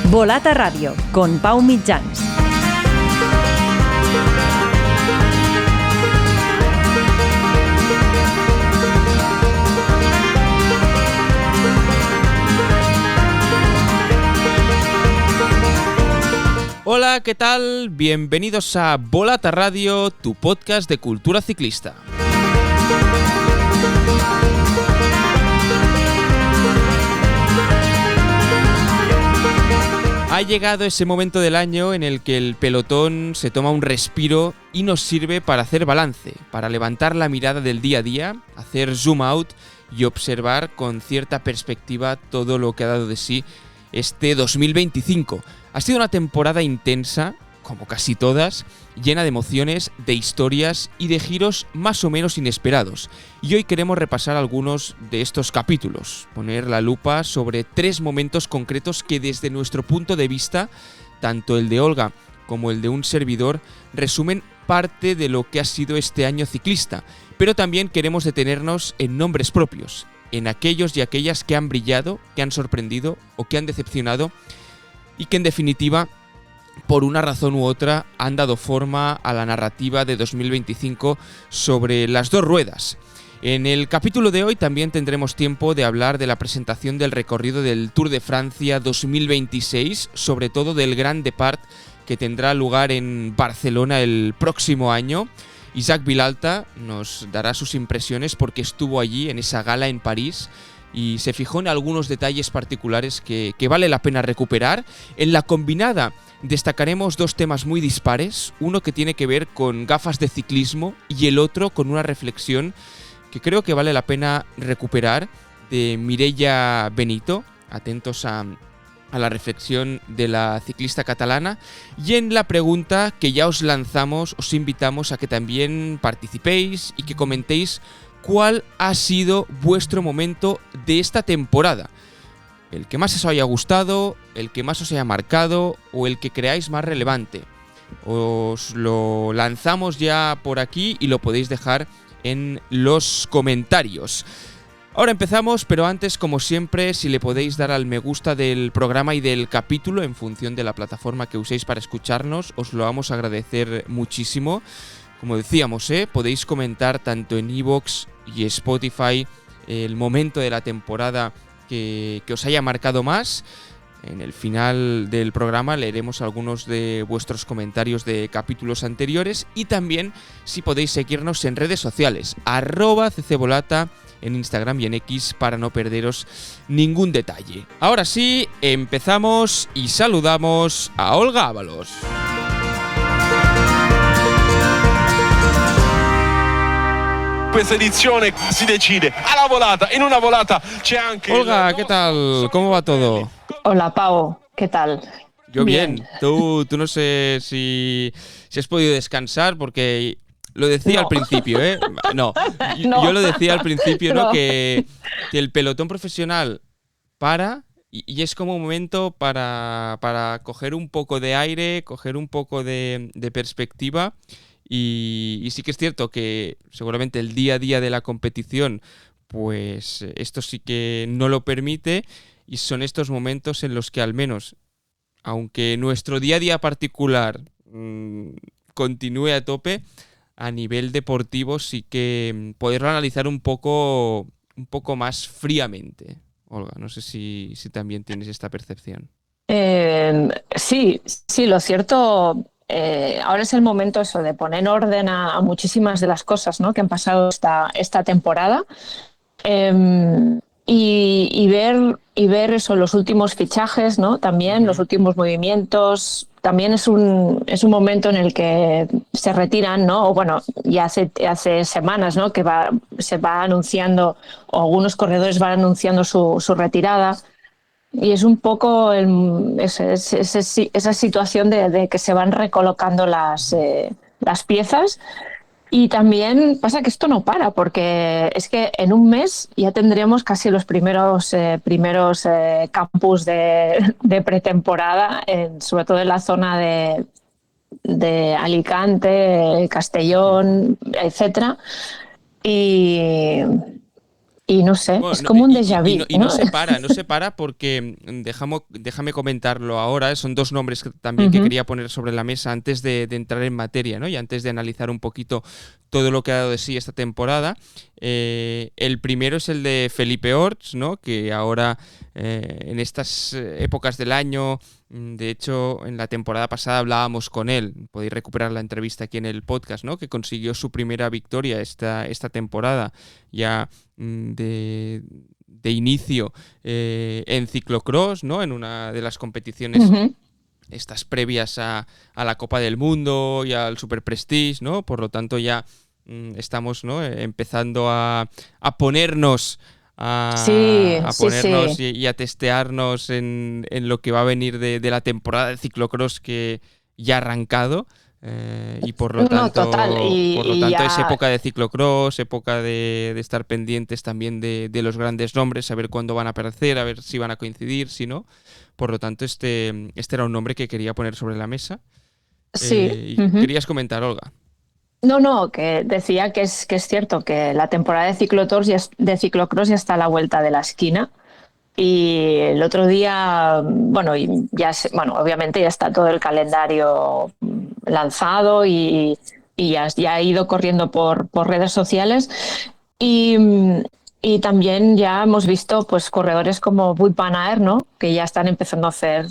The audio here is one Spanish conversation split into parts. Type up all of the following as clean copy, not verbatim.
Volata Radio, con Pau Mitjans. Hola, ¿qué tal? Bienvenidos a Volata Radio, tu podcast de cultura ciclista. Ha llegado ese momento del año en el que el pelotón se toma un respiro y nos sirve para hacer balance, para levantar la mirada del día a día, hacer zoom out y observar con cierta perspectiva todo lo que ha dado de sí este 2025. Ha sido una temporada intensa, como casi todas, llena de emociones, de historias y de giros más o menos inesperados. Y hoy queremos repasar algunos de estos capítulos, poner la lupa sobre 3 momentos concretos que desde nuestro punto de vista, tanto el de Olga como el de un servidor, resumen parte de lo que ha sido este año ciclista. Pero también queremos detenernos en nombres propios, en aquellos y aquellas que han brillado, que han sorprendido o que han decepcionado y que en definitiva, por una razón u otra, han dado forma a la narrativa de 2025 sobre las dos ruedas. En el capítulo de hoy también tendremos tiempo de hablar de la presentación del recorrido del Tour de Francia 2026, sobre todo del Grand Depart que tendrá lugar en Barcelona el próximo año. Isaac Vilalta nos dará sus impresiones porque estuvo allí en esa gala en París y se fijó en algunos detalles particulares que vale la pena recuperar. En la combinada destacaremos 2 temas muy dispares, uno que tiene que ver con gafas de ciclismo y el otro con una reflexión que creo que vale la pena recuperar, de Mireia Benito. Atentos a la reflexión de la ciclista catalana. Y en la pregunta que ya os lanzamos, os invitamos a que también participéis y que comentéis cuál ha sido vuestro momento de esta temporada. El que más os haya gustado, el que más os haya marcado o el que creáis más relevante. Os lo lanzamos ya por aquí y lo podéis dejar en los comentarios. Ahora empezamos, pero antes, como siempre, si le podéis dar al me gusta del programa y del capítulo en función de la plataforma que uséis para escucharnos, os lo vamos a agradecer muchísimo. Como decíamos, podéis comentar tanto en iVoox y Spotify el momento de la temporada que os haya marcado más. En el final del programa leeremos algunos de vuestros comentarios de capítulos anteriores y también si podéis seguirnos en redes sociales, @ccbolata en Instagram y en X para no perderos ningún detalle. Ahora sí, empezamos y saludamos a Olga Ábalos. Questa edizione si decide alla volata, en una volata c'è anche... Olga, ¿qué tal? ¿Cómo va todo? Hola, Pau, ¿qué tal? Yo bien. Tú no sé si has podido descansar porque lo decía al principio, ¿eh? No, yo lo decía al principio, ¿no? Que el pelotón profesional para y es como un momento para coger un poco de aire, coger un poco de perspectiva. Y sí que es cierto que seguramente el día a día de la competición, pues esto sí que no lo permite y son estos momentos en los que al menos, aunque nuestro día a día particular continúe a tope, a nivel deportivo sí que poderlo analizar un poco más fríamente. Olga, no sé si también tienes esta percepción. Sí, lo cierto... ahora es el momento eso de poner en orden a muchísimas de las cosas, ¿no?, que han pasado esta temporada y ver eso, los últimos fichajes, ¿no?, también los últimos movimientos. También es un momento en el que se retiran, ¿no?, o bueno, ya hace semanas, ¿no?, que se va anunciando, o algunos corredores van anunciando su retirada. Y es un poco esa situación de que se van recolocando las piezas. Y también pasa que esto no para, porque es que en un mes ya tendremos casi los primeros campus de pretemporada, sobre todo en la zona de Alicante, Castellón, etcétera. Y y no sé, Bueno, es como un déjà y vu, no ¿no? se para porque déjame comentarlo ahora. Son dos nombres también que Ujú, quería poner sobre la mesa antes de entrar en materia, ¿no? Y antes de analizar un poquito todo lo que ha dado de sí esta temporada. El primero es el de Felipe Orts, ¿no? Que ahora en estas épocas del año, de hecho en la temporada pasada hablábamos con él, podéis recuperar la entrevista aquí en el podcast, ¿no? Que consiguió su primera victoria esta temporada ya de inicio en ciclocross, ¿no? En una de las competiciones ujú. estas previas a la Copa del Mundo y al Super Prestige, ¿no? Por lo tanto ya estamos, ¿no? Empezando a ponernos Sí, a sí, ponernos sí. y a testearnos en lo que va a venir de la temporada de ciclocross que ya ha arrancado. Y No, no, total. por lo Y tanto es ya, época de ciclocross, época de estar pendientes también de los grandes nombres, saber cuándo van a aparecer, a ver si van a coincidir, si no. Por lo tanto, este era un nombre que quería poner sobre la mesa. sí. Y Ujú. querías comentar, Olga. No, no, que decía que es cierto que la temporada de de ciclocross ya está a la vuelta de la esquina. Y el otro día, bueno, bueno, obviamente ya está todo el calendario lanzado y ya ha ido corriendo por redes sociales. Y, y también ya hemos visto pues corredores como Wout van Aert, ¿no? Que ya están empezando a hacer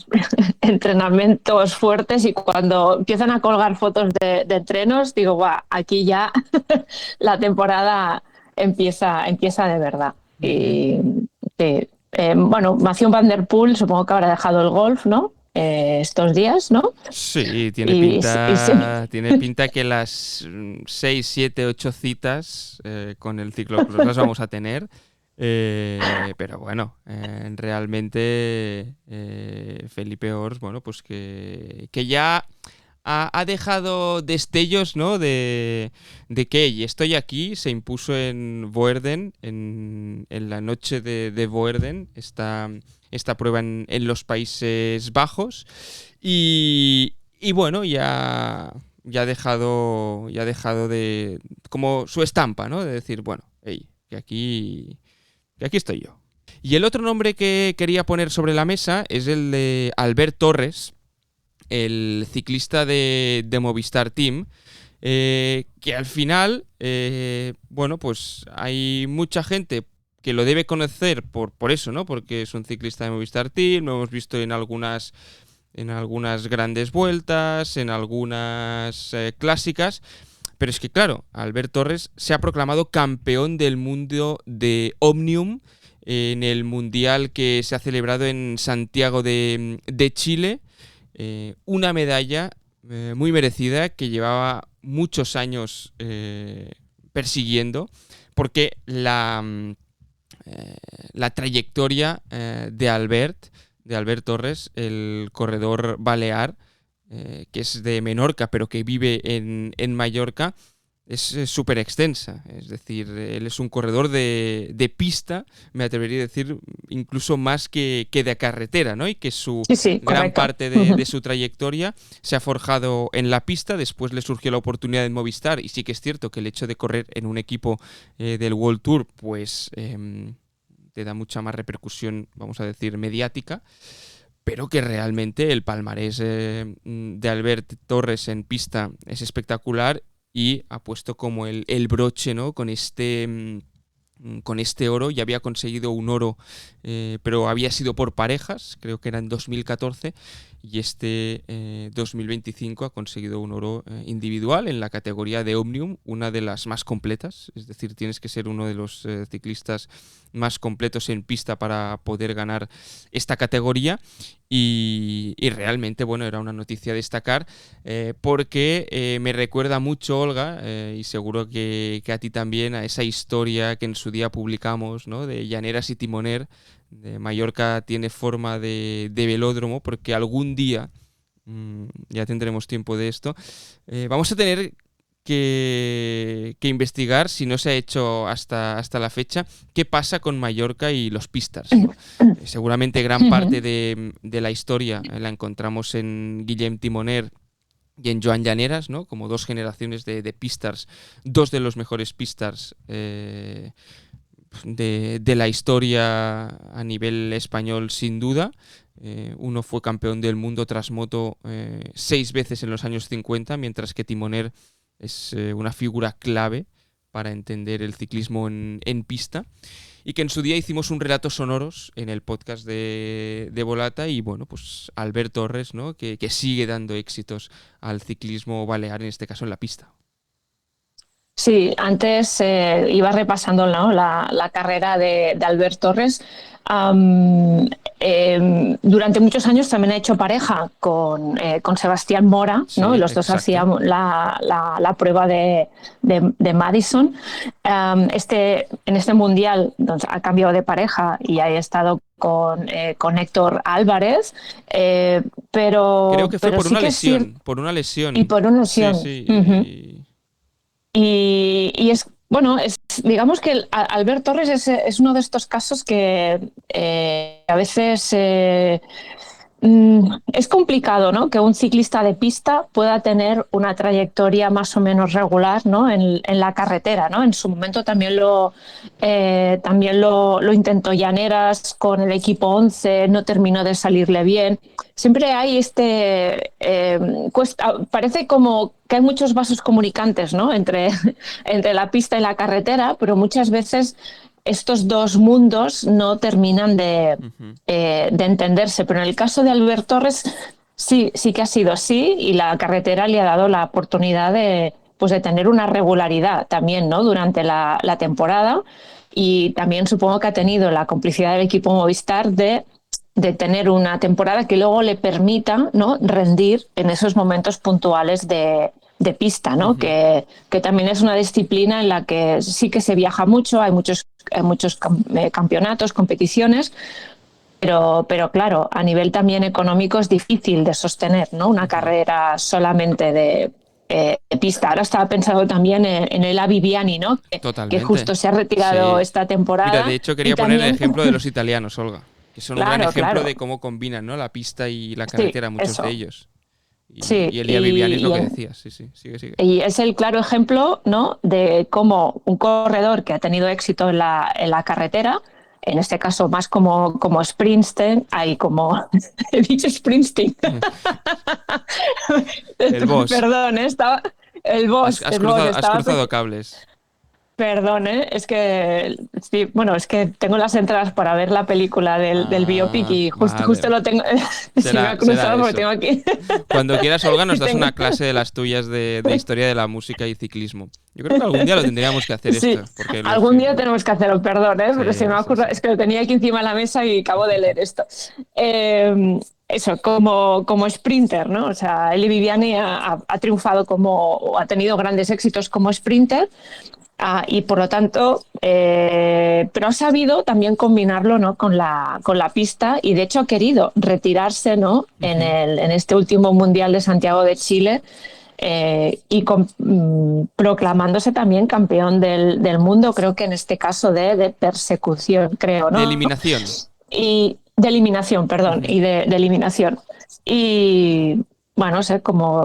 entrenamientos fuertes y cuando empiezan a colgar fotos de entrenos, digo, guau, aquí ya la temporada empieza de verdad. Ujú. Y sí. Bueno, Mathieu Van Der Poel supongo que habrá dejado el golf, ¿no? Estos días, ¿no? Sí, Sí. tiene pinta que las 6, 7, 8 citas con el ciclocross las vamos a tener. Pero bueno, realmente Felipe Ors, bueno, pues que ya ha dejado destellos, ¿no? De que "Ey, estoy aquí", se impuso en Woerden, en la noche de Woerden, esta prueba en los Países Bajos. Y bueno, ya ha dejado de, como su estampa, ¿no? De decir, bueno, hey, que aquí estoy yo. Y el otro nombre que quería poner sobre la mesa es el de Albert Torres, el ciclista de Movistar Team, que al final, bueno, pues hay mucha gente que lo debe conocer por eso, ¿no? Porque es un ciclista de Movistar Team, lo hemos visto en algunas grandes vueltas, en algunas clásicas. Pero es que, claro, Albert Torres se ha proclamado campeón del mundo de Omnium en el mundial que se ha celebrado en Santiago de Chile. Una medalla muy merecida que llevaba muchos años persiguiendo, porque la trayectoria de Albert Torres, el corredor balear, que es de Menorca, pero que vive en Mallorca, es súper extensa. Es decir, él es un corredor de pista, me atrevería a decir, incluso más que de carretera, ¿no? Y que su Sí, sí, gran correcto. parte de su trayectoria se ha forjado en la pista. Después le surgió la oportunidad en Movistar, y sí que es cierto que el hecho de correr en un equipo del World Tour, pues te da mucha más repercusión, vamos a decir, mediática, pero que realmente el palmarés de Albert Torres en pista es espectacular y ha puesto como el broche, ¿no? Con este oro. Ya había conseguido un oro, pero había sido por parejas, creo que era en 2014, y este 2025 ha conseguido un oro individual en la categoría de Omnium, una de las más completas. Es decir, tienes que ser uno de los ciclistas más completos en pista para poder ganar esta categoría. Y realmente, bueno, era una noticia a destacar, porque me recuerda mucho, Olga, y seguro que a ti también, a esa historia que en su día publicamos, ¿no? De Llaneras y Timoner. De Mallorca tiene forma de velódromo, porque algún día, ya tendremos tiempo de esto, vamos a tener que investigar, si no se ha hecho hasta la fecha, qué pasa con Mallorca y los Pistars, ¿no? Seguramente gran parte de la historia la encontramos en Guillem Timoner y en Joan Llaneras, ¿no? Como dos generaciones de Pistars, dos de los mejores Pistars de la historia a nivel español, sin duda. Uno fue campeón del mundo tras moto 6 veces en los años 50, mientras que Timoner es una figura clave para entender el ciclismo en pista, y que en su día hicimos un relato sonoros en el podcast de Volata, y bueno, pues Albert Torres, ¿no? que sigue dando éxitos al ciclismo balear, en este caso en la pista. Sí, antes iba repasando, ¿no?, la carrera de Albert Torres. Durante muchos años también ha hecho pareja con Sebastián Mora, ¿no? Sí, Los dos exacto. hacían la prueba de Madison. En este mundial ha cambiado de pareja y ha estado con Héctor Álvarez, pero creo que fue por sí una que lesión, por una lesión. Y por una lesión. Sí, Uh-huh. Y es, bueno, digamos que Albert Torres es uno de estos casos que a veces es complicado, ¿no?, que un ciclista de pista pueda tener una trayectoria más o menos regular, ¿no?, en la carretera, ¿no? En su momento también lo intentó Llaneras con el equipo 11, no terminó de salirle bien. Siempre hay parece como que hay muchos vasos comunicantes, ¿no?, entre la pista y la carretera, pero muchas veces estos dos mundos no terminan de entenderse. Pero en el caso de Albert Torres sí que ha sido así, y la carretera le ha dado la oportunidad de tener una regularidad también, ¿no?, durante la temporada, y también supongo que ha tenido la complicidad del equipo Movistar de tener una temporada que luego le permita, ¿no?, rendir en esos momentos puntuales de pista, ¿no? Que también es una disciplina en la que sí que se viaja mucho, hay muchos campeonatos, competiciones, pero claro, a nivel también económico es difícil de sostener, ¿no?, una carrera solamente de pista. Ahora estaba pensando también en Ela Viviani, ¿no?, que justo se ha retirado esta temporada. Mira, de hecho quería poner el ejemplo de los italianos, Olga, que son un gran ejemplo de cómo combinan, ¿no?, la pista y la carretera, muchos de ellos. Y Ela Viviani es lo que decías, sigue. Y es el claro ejemplo, ¿no?, de cómo un corredor que ha tenido éxito en la carretera, en este caso más como Springsteen, he dicho Springsteen. El boss. Perdón, estaba el boss. Has cruzado cables. Perdón, es que sí, bueno, es que tengo las entradas para ver la película del biopic y justo lo tengo. Se me ha cruzado porque tengo aquí. Cuando quieras, Olga, nos das una clase de las tuyas de historia de la música y ciclismo. Yo creo que algún día lo tendríamos que hacer esto. Porque algún día tenemos que hacerlo, perdón, pero se me ha ocurrido, es que lo tenía aquí encima de la mesa y acabo de leer esto. Eso, como sprinter, ¿no? O sea, Ela Viviani ha triunfado ha tenido grandes éxitos como sprinter. Y por lo tanto, pero ha sabido también combinarlo, ¿no?, con la pista, y de hecho ha querido retirarse, ¿no?, en este último Mundial de Santiago de Chile, y proclamándose también campeón del mundo, creo que en este caso de persecución, creo, ¿no? De eliminación. Y de eliminación, perdón, y de eliminación. Y bueno,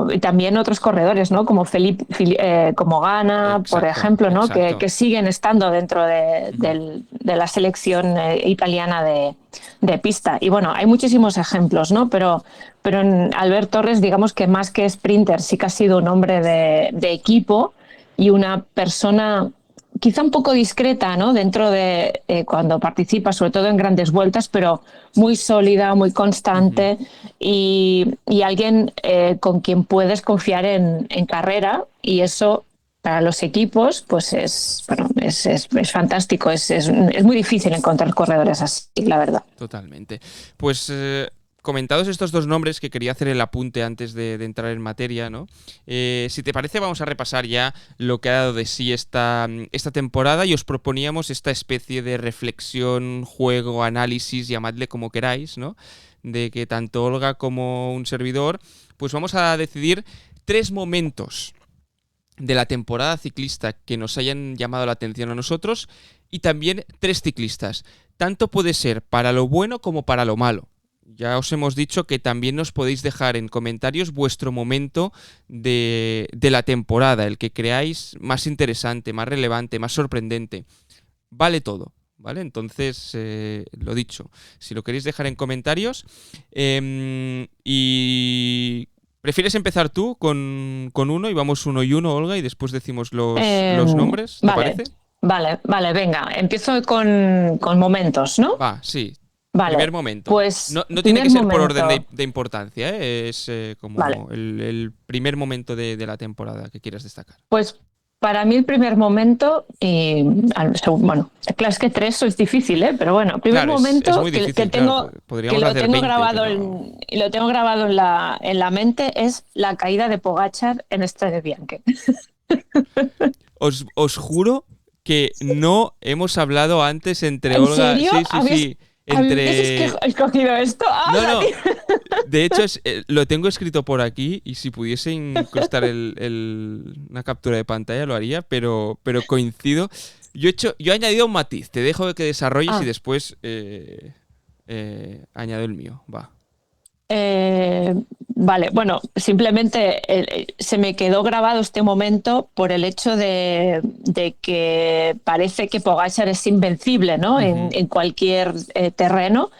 y también otros corredores, ¿no?, como como Ganna, exacto, por ejemplo, ¿no?, que siguen estando dentro de la selección italiana de pista. Y bueno, hay muchísimos ejemplos, ¿no? Pero en Albert Torres, digamos que más que sprinter, sí que ha sido un hombre de equipo y una persona quizá un poco discreta, ¿no?, dentro de cuando participa, sobre todo en grandes vueltas, pero muy sólida, muy constante, y alguien con quien puedes confiar en carrera, y eso para los equipos pues es fantástico. Es muy difícil encontrar corredores así, la verdad. Totalmente. Pues comentados estos dos nombres, que quería hacer el apunte antes de entrar en materia, ¿no? Si te parece, vamos a repasar ya lo que ha dado de sí esta temporada, y os proponíamos esta especie de reflexión, juego, análisis, llamadle como queráis, ¿no?, de que tanto Olga como un servidor pues vamos a decidir 3 momentos de la temporada ciclista que nos hayan llamado la atención a nosotros, y también 3 ciclistas. Tanto puede ser para lo bueno como para lo malo. Ya os hemos dicho que también nos podéis dejar en comentarios vuestro momento de la temporada, el que creáis más interesante, más relevante, más sorprendente. Vale todo. ¿vale? Entonces, lo dicho, si lo queréis dejar en comentarios. Y ¿prefieres empezar tú con uno y vamos uno y uno, Olga, y después decimos los nombres? ¿Te parece? Vale, venga, empiezo con momentos, ¿no? Va, sí. Vale, Primer momento. pues No tiene primer que ser por momento. orden de importancia, ¿eh? Es como Vale. el primer momento de la temporada que quieras destacar. Pues para mí el primer momento, bueno, claro, es que 3 es difícil, ¿eh? Pero bueno, primer Claro, momento es muy difícil, que tengo, claro. Podríamos que lo hacer tengo 20, grabado pero... y lo tengo grabado en la mente es la caída de Pogačar en Strade Bianche. Os juro que no hemos hablado antes entre ¿En Olga... serio? Sí. ¿Habéis escogido esto? No. De hecho, lo tengo escrito por aquí y si pudiese incrustar una captura de pantalla lo haría, pero coincido. Yo he añadido un matiz. Te dejo que desarrolles y después añado el mío. Va. Vale, bueno, simplemente se me quedó grabado este momento por el hecho de que parece que Pogačar es invencible, ¿no? Uh-huh. En cualquier terreno.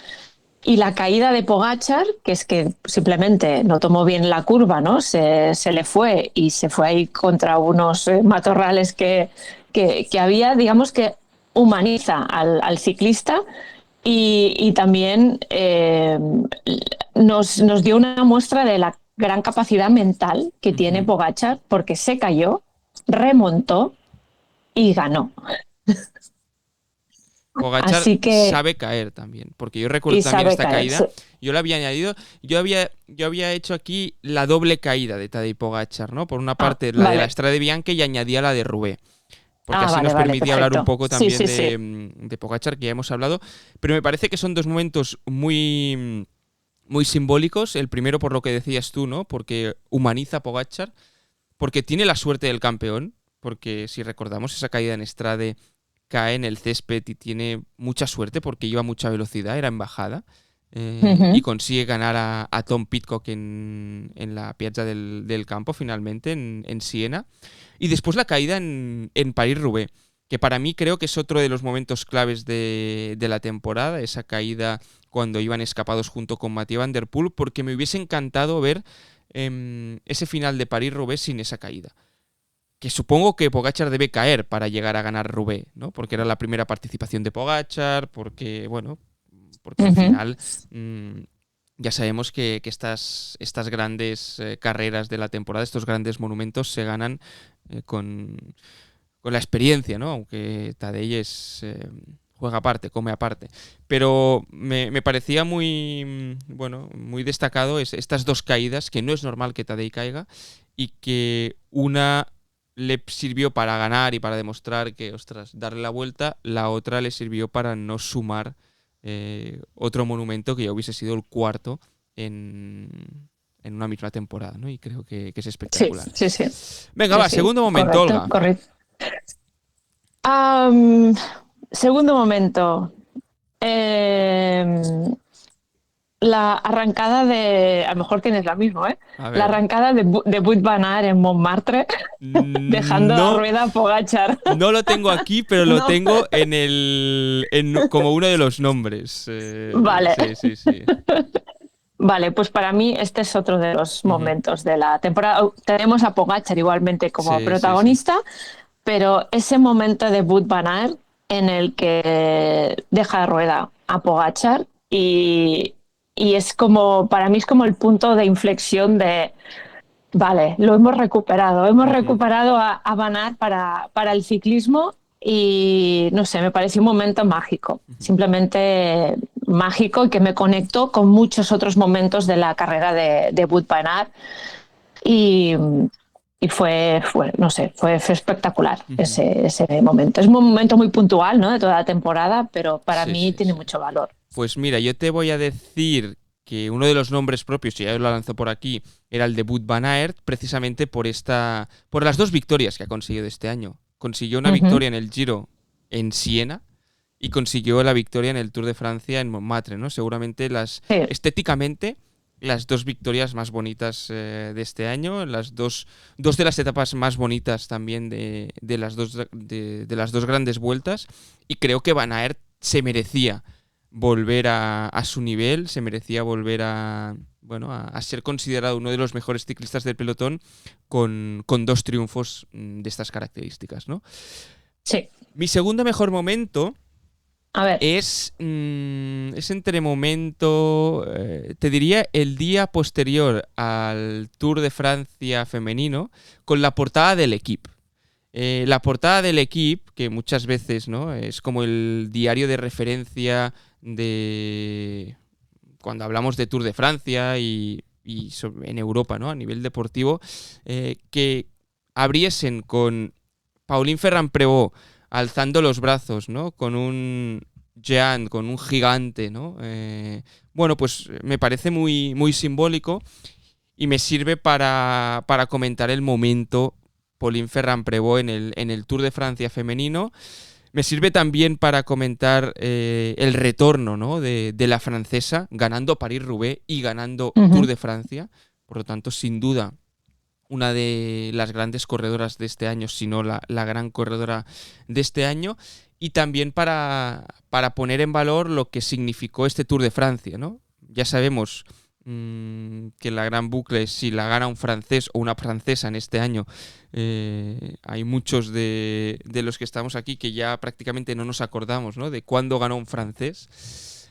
Y la caída de Pogačar, que es que simplemente no tomó bien la curva, ¿no? Se le fue y se fue ahí contra unos matorrales que había, digamos que humaniza al ciclista. Y también nos dio una muestra de la gran capacidad mental que tiene Pogačar, porque se cayó, remontó y ganó. Pogačar sabe caer también, porque yo recuerdo también esta caída. Sí. Yo la había añadido, yo había hecho aquí la doble caída de Tadej Pogačar, ¿no? Por una parte la de la Strade Bianche y añadía la de Roubaix. Porque así nos permitía hablar un poco también de Pogačar, que ya hemos hablado. Pero me parece que son dos momentos muy, muy simbólicos. El primero por lo que decías tú, ¿no? Porque humaniza a Pogačar, porque tiene la suerte del campeón, porque si recordamos esa caída en Strade cae en el césped y tiene mucha suerte porque iba a mucha velocidad, era en bajada. Y consigue ganar a Tom Pidcock en la Piazza del Campo finalmente, en Siena. Y después la caída en París-Roubaix, que para mí creo que es otro de los momentos claves de la temporada, esa caída cuando iban escapados junto con Mathieu Van Der Poel, porque me hubiese encantado ver ese final de París-Roubaix sin esa caída. Que supongo que Pogačar debe caer para llegar a ganar Roubaix, ¿no? Porque era la primera participación de Pogačar, porque al final ya sabemos que estas grandes carreras de la temporada, estos grandes monumentos se ganan con la experiencia, ¿no? Aunque Tadej juega aparte, come aparte. Pero me parecía muy destacado estas dos caídas, que no es normal que Tadej caiga, y que una le sirvió para ganar y para demostrar que, ostras, darle la vuelta, la otra le sirvió para no sumar otro monumento que ya hubiese sido el cuarto en una misma temporada, ¿no? Y creo que es espectacular. Sí. Venga, va, segundo momento, Olga. Correcto. Segundo momento. La arrancada de... A lo mejor tienes la misma, ¿eh? La arrancada de Wout van Aert en Montmartre, dejando la rueda a Pogačar. No lo tengo aquí, pero lo tengo como uno de los nombres. Vale. Sí. Vale, pues para mí este es otro de los momentos de la temporada. Tenemos a Pogačar igualmente como protagonista, pero ese momento de Wout van Aert en el que deja de rueda a Pogačar y es como, para mí es como el punto de inflexión de, vale, lo hemos recuperado a Van Aert para el ciclismo y no sé, me pareció un momento mágico, simplemente mágico, y que me conectó con muchos otros momentos de la carrera de Wout van Aert y fue espectacular ese momento. Es un momento muy puntual, ¿no? De toda la temporada, pero para mí tiene mucho valor. Pues mira, yo te voy a decir que uno de los nombres propios, y ya lo lanzo por aquí, era el de Wout van Aert, precisamente por las dos victorias que ha conseguido este año. Consiguió una victoria en el Giro en Siena y consiguió la victoria en el Tour de Francia en Montmartre, ¿no? Seguramente estéticamente las dos victorias más bonitas de este año, las dos de las etapas más bonitas también de las dos grandes vueltas, y creo que Van Aert se merecía volver a su nivel, se merecía volver a ser considerado uno de los mejores ciclistas del pelotón con 2 triunfos de estas características, ¿no? Sí. Mi segundo mejor momento A ver. es entre momento, te diría, el día posterior al Tour de Francia femenino, con la portada del Equipe. La portada del Equipe, que muchas veces, ¿no?, es como el diario de referencia de cuando hablamos de Tour de Francia y en Europa, ¿no?, a nivel deportivo, que abriesen con Pauline Ferrand-Prévot alzando los brazos, ¿no?, con un géant, con un gigante, ¿no? Pues me parece muy, muy simbólico y me sirve para comentar el momento Pauline Ferrand-Prévot en el Tour de Francia femenino. Me sirve también para comentar el retorno, ¿no?, de la francesa, ganando París-Roubaix y ganando Tour de Francia. Por lo tanto, sin duda, una de las grandes corredoras de este año, si no la gran corredora de este año. Y también para poner en valor lo que significó este Tour de Francia, ¿no? Ya sabemos que la Gran Boucle, si la gana un francés o una francesa en este año, hay muchos de los que estamos aquí que ya prácticamente no nos acordamos, ¿no?, de cuándo ganó un francés.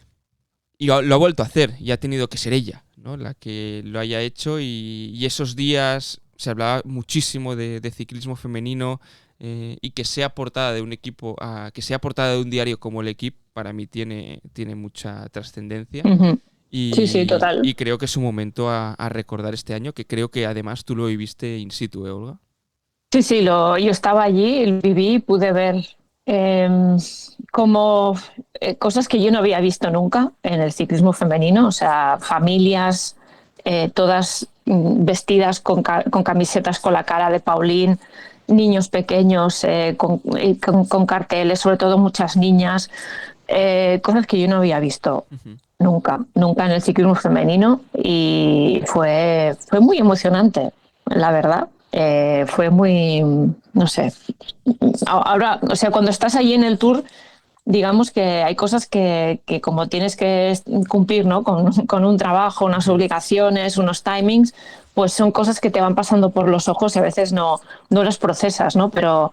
Y lo ha vuelto a hacer, y ha tenido que ser ella, ¿no?, la que lo haya hecho. Y esos días se hablaba muchísimo de ciclismo femenino, y que sea portada de un equipo, que sea portada de un diario como el Equipe, para mí tiene mucha trascendencia. Sí, total. Y creo que es un momento a recordar este año, que creo que además tú lo viviste in situ, Olga. Sí, yo estaba allí, viví, pude ver como cosas que yo no había visto nunca en el ciclismo femenino, o sea, familias todas vestidas con camisetas con la cara de Pauline, niños pequeños con carteles, sobre todo muchas niñas, cosas que yo no había visto nunca en el ciclismo femenino, y fue muy emocionante, la verdad. Fue muy, no sé, ahora, o sea, cuando estás allí en el Tour, digamos que hay cosas que como tienes que cumplir, ¿no?, con un trabajo, unas obligaciones, unos timings, pues son cosas que te van pasando por los ojos y a veces no las procesas, ¿no? Pero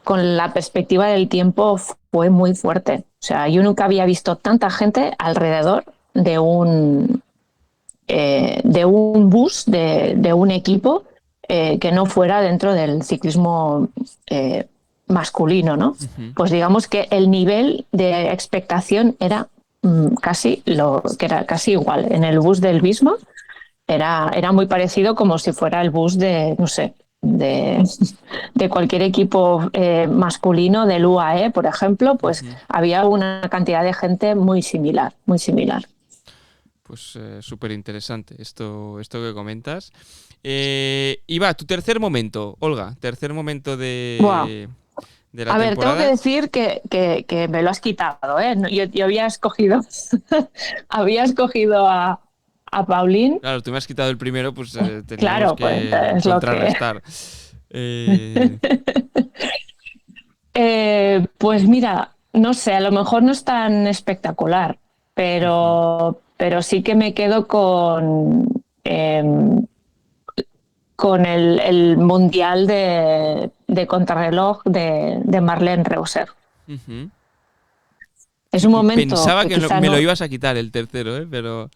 con la perspectiva del tiempo fue muy fuerte. O sea, yo nunca había visto tanta gente alrededor de un bus, de un equipo, que no fuera dentro del ciclismo masculino, ¿no? Pues digamos que el nivel de expectación era casi igual. En el bus del Visma era muy parecido, como si fuera el bus de, no sé, de cualquier equipo masculino del UAE, por ejemplo, pues había una cantidad de gente muy similar, muy similar. Pues súper interesante esto que comentas. Y va, tu tercer momento, Olga, tercer momento de la temporada. A ver, tengo que decir que me lo has quitado, ¿eh? Yo había escogido a Pauline. Claro, tú me has quitado el primero, pues teníamos claro, que pues, contrarrestar. Pues mira, no sé, a lo mejor no es tan espectacular, pero sí que me quedo con el Mundial de contrarreloj de Marlene Reusser. Es un momento. Pensaba que me lo ibas a quitar el tercero, pero.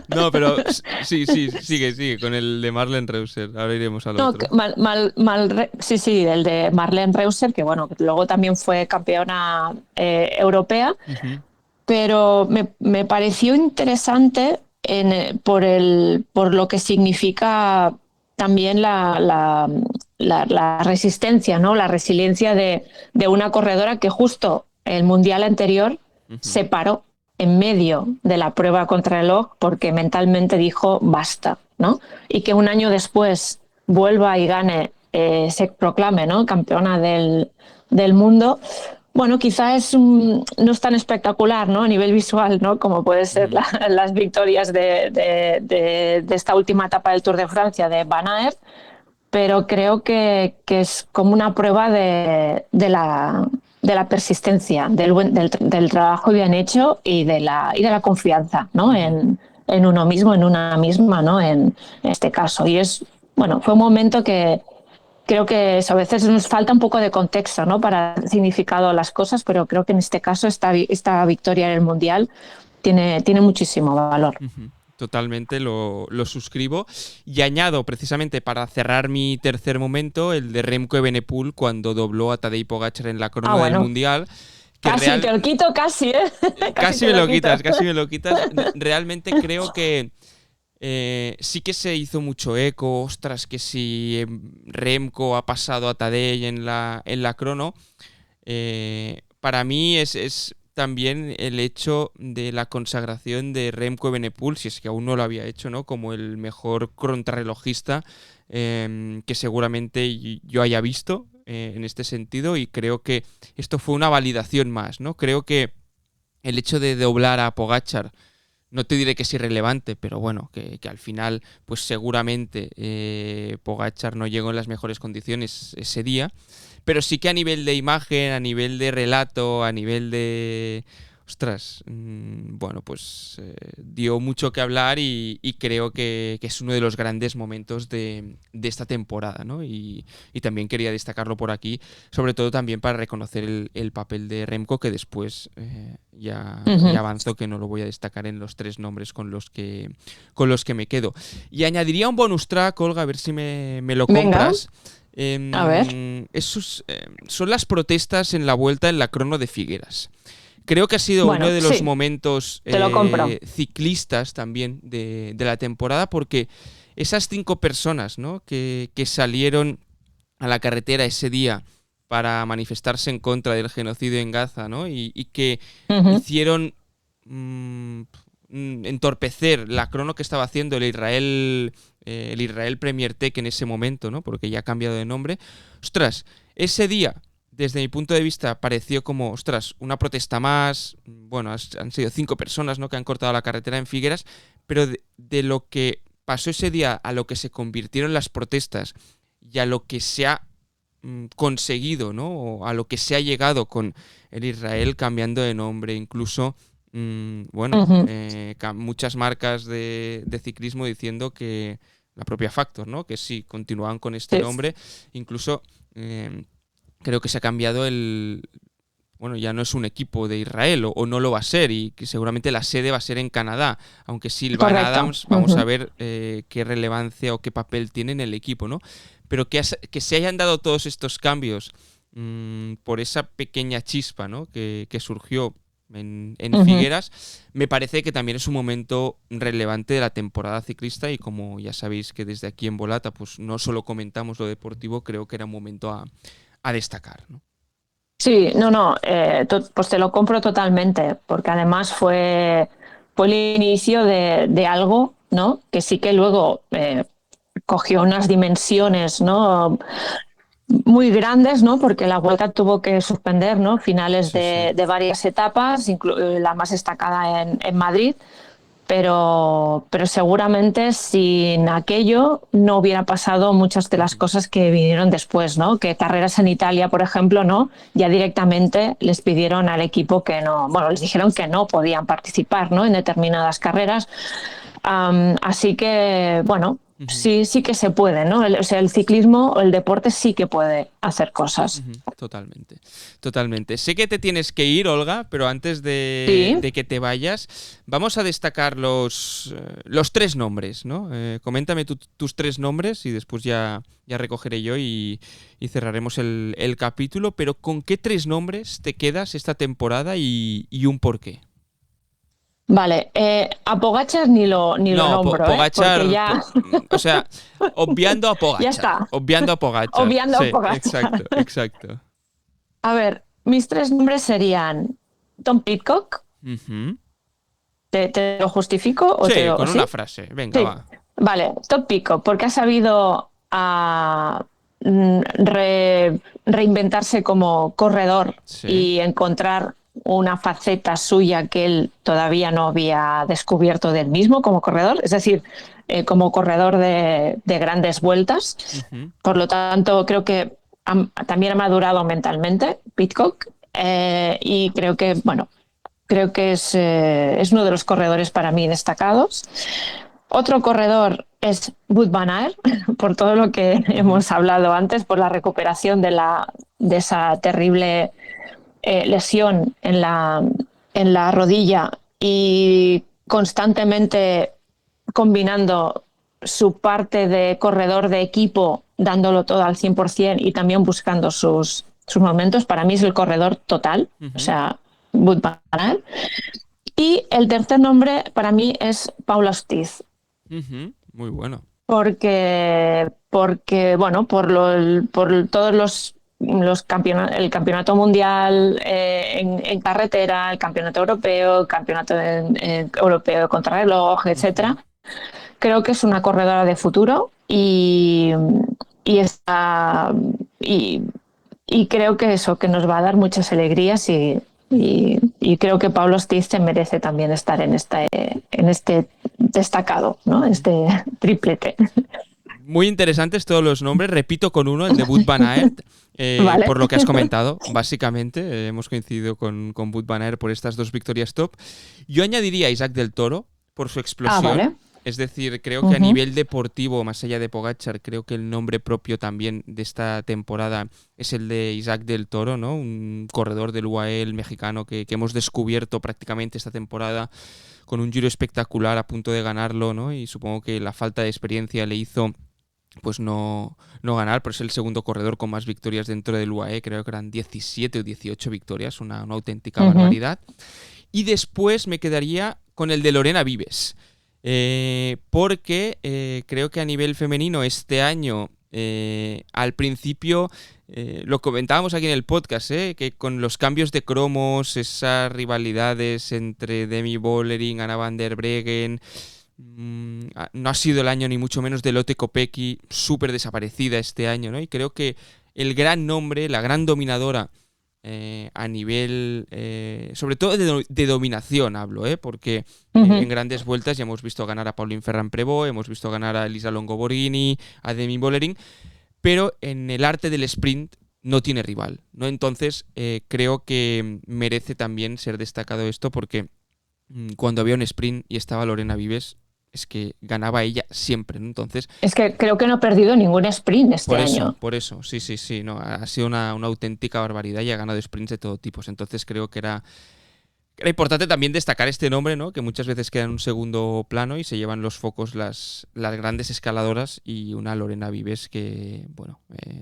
No, pero sí, sigue con el de Marlene Reusser. Ahora iremos al otro. Sí, el de Marlene Reusser, que bueno, que luego también fue campeona europea, pero me pareció interesante por lo que significa también la resistencia, ¿no? La resiliencia de una corredora que justo el mundial anterior se paró en medio de la prueba contrarreloj porque mentalmente dijo basta, ¿no? Y que un año después vuelva y gane, se proclame, ¿no?, campeona del mundo. Bueno, quizás no es tan espectacular, ¿no?, a nivel visual, ¿no?, como puede ser las victorias de esta última etapa del Tour de Francia de Van Aert, pero creo que es como una prueba de de la persistencia, del trabajo bien hecho y de la confianza, ¿no? En uno mismo, en una misma, ¿no? En este caso. Y fue un momento que creo que a veces nos falta un poco de contexto, ¿no? Para el significado de las cosas, pero creo que en este caso esta victoria en el Mundial tiene muchísimo valor. Totalmente lo suscribo. Y añado, precisamente para cerrar mi tercer momento, el de Remco Evenepoel cuando dobló a Tadej Pogačar en la corona del Mundial. Te lo quito casi, ¿eh? Casi me lo quitas. Realmente creo que sí que se hizo mucho eco, ostras, que si Remco ha pasado a Tadej en la crono. Para mí es también el hecho de la consagración de Remco Evenepoel, si es que aún no lo había hecho, ¿no? Como el mejor contrarrelojista que seguramente yo haya visto en este sentido, y creo que esto fue una validación más, ¿no? Creo que el hecho de doblar a Pogačar, no te diré que es irrelevante, pero bueno, que al final pues seguramente Pogačar no llegó en las mejores condiciones ese día, pero sí que a nivel de imagen, a nivel de relato, a nivel de... Ostras, pues dio mucho que hablar y creo que es uno de los grandes momentos de esta temporada, ¿no? Y también quería destacarlo por aquí, sobre todo también para reconocer el papel de Remco, que después ya avanzo que no lo voy a destacar en los tres nombres con los que me quedo. Y añadiría un bonus track, Olga, a ver si me lo compras. A ver. Son las protestas en la vuelta en la crono de Figueras. Creo que ha sido uno de los momentos ciclistas también de la temporada, porque esas 5 personas, ¿no? que salieron a la carretera ese día para manifestarse en contra del genocidio en Gaza, ¿no? y que hicieron entorpecer la crono que estaba haciendo el Israel Premier Tech en ese momento, ¿no? Porque ya ha cambiado de nombre. Ostras, ese día, desde mi punto de vista, pareció como, ostras, una protesta más. Bueno, han sido 5 personas, ¿no? que han cortado la carretera en Figueras, pero de lo que pasó ese día a lo que se convirtieron las protestas y a lo que se ha conseguido, ¿no? O a lo que se ha llegado con el Israel cambiando de nombre, incluso muchas marcas de ciclismo diciendo que la propia Factor, ¿no? que sí, continúan con este nombre, incluso creo que se ha cambiado ya no es un equipo de Israel o no lo va a ser, y que seguramente la sede va a ser en Canadá, aunque Sylvain Adams vamos a ver qué relevancia o qué papel tiene en el equipo, ¿no? Pero que se hayan dado todos estos cambios por esa pequeña chispa, ¿no? que surgió en Figueras, me parece que también es un momento relevante de la temporada ciclista, y como ya sabéis que desde aquí en Volata pues no solo comentamos lo deportivo, creo que era un momento a destacar, ¿no? Sí, pues te lo compro totalmente, porque además fue el inicio de algo, ¿no? que sí que luego cogió unas dimensiones, ¿no? muy grandes, ¿no? porque la Vuelta tuvo que suspender, ¿no? finales de varias etapas, la más destacada en Madrid, pero seguramente sin aquello no hubiera pasado muchas de las cosas que vinieron después, ¿no? que carreras en Italia, por ejemplo, ¿no? ya directamente les pidieron al equipo les dijeron que no podían participar, ¿no? en determinadas carreras. Así que, sí que se puede, ¿no? El ciclismo, el deporte sí que puede hacer cosas. Totalmente. Sé que te tienes que ir, Olga, pero antes de que te vayas, vamos a destacar los 3 nombres, ¿no? Coméntame tus 3 nombres y después ya recogeré yo y cerraremos el capítulo, pero ¿con qué 3 nombres te quedas esta temporada y un porqué? Vale, a Pogačar ni lo nombro, Pogačar, porque ya... o sea, obviando a Pogačar. Ya está. Obviando a Pogačar. Obviando a Pogačar. Exacto. A ver, mis 3 nombres serían Tom Pidcock. ¿Te lo justifico? Sí, con una frase. Venga, va. Vale, Tom Pidcock, porque ha sabido reinventarse como corredor y encontrar una faceta suya que él todavía no había descubierto del mismo como corredor, es decir, como corredor de grandes vueltas. Por lo tanto, creo que también ha madurado mentalmente Pidcock. y creo que, bueno, es uno de los corredores para mí destacados. Otro corredor es Wout van Aert, por todo lo que hemos hablado antes, por la recuperación de esa terrible lesión en la rodilla y constantemente combinando su parte de corredor de equipo, dándolo todo al 100% y también buscando sus momentos. Para mí es el corredor total, o sea, Wout van Aert. Y el tercer nombre para mí es Paul Ostiz. Muy bueno. Porque bueno, por todos el campeonato mundial en carretera, el campeonato europeo, el campeonato europeo de contrarreloj, etcétera. Creo que es una corredora de futuro y creo que eso, que nos va a dar muchas alegrías y creo que Paul Ostiz se merece también estar en este destacado, ¿no? Este triplete. Muy interesantes todos los nombres. Repito con uno, el de Wout van Aert, Vale. por lo que has comentado. Básicamente, hemos coincidido con Wout van Aert por estas 2 victorias top. Yo añadiría a Isaac del Toro por su explosión. Vale. Es decir, creo que a nivel deportivo, más allá de Pogačar, creo que el nombre propio también de esta temporada es el de Isaac del Toro, ¿no? Un corredor del UAE, el mexicano, que hemos descubierto prácticamente esta temporada con un Giro espectacular a punto de ganarlo, ¿no? Y supongo que la falta de experiencia le hizo pues no ganar, pero es el segundo corredor con más victorias dentro del UAE, creo que eran 17 o 18 victorias, una auténtica barbaridad. Y después me quedaría con el de Lorena Vives. Porque creo que a nivel femenino este año, al principio, lo comentábamos aquí en el podcast, que con los cambios de cromos, esas rivalidades entre Demi Vollering, Anna van der Breggen, no ha sido el año ni mucho menos de Lotte Kopecky, súper desaparecida este año, ¿no? Y creo que el gran nombre, la gran dominadora a nivel, sobre todo de dominación hablo, porque en grandes vueltas ya hemos visto ganar a Pauline Ferrand-Prévot, hemos visto ganar a Elisa Longo Borghini, a Demi Vollering, pero en el arte del sprint no tiene rival, ¿no? Entonces creo que merece también ser destacado esto porque cuando había un sprint y estaba Lorena Vives, es que ganaba ella siempre, ¿no? Entonces, es que creo que no ha perdido ningún sprint este año. Por eso, sí, no, ha sido una auténtica barbaridad y ha ganado sprints de todo tipo. Entonces creo que era importante también destacar este nombre, ¿no? Que muchas veces queda en un segundo plano y se llevan los focos las grandes escaladoras, y una Lorena Vives que, bueno,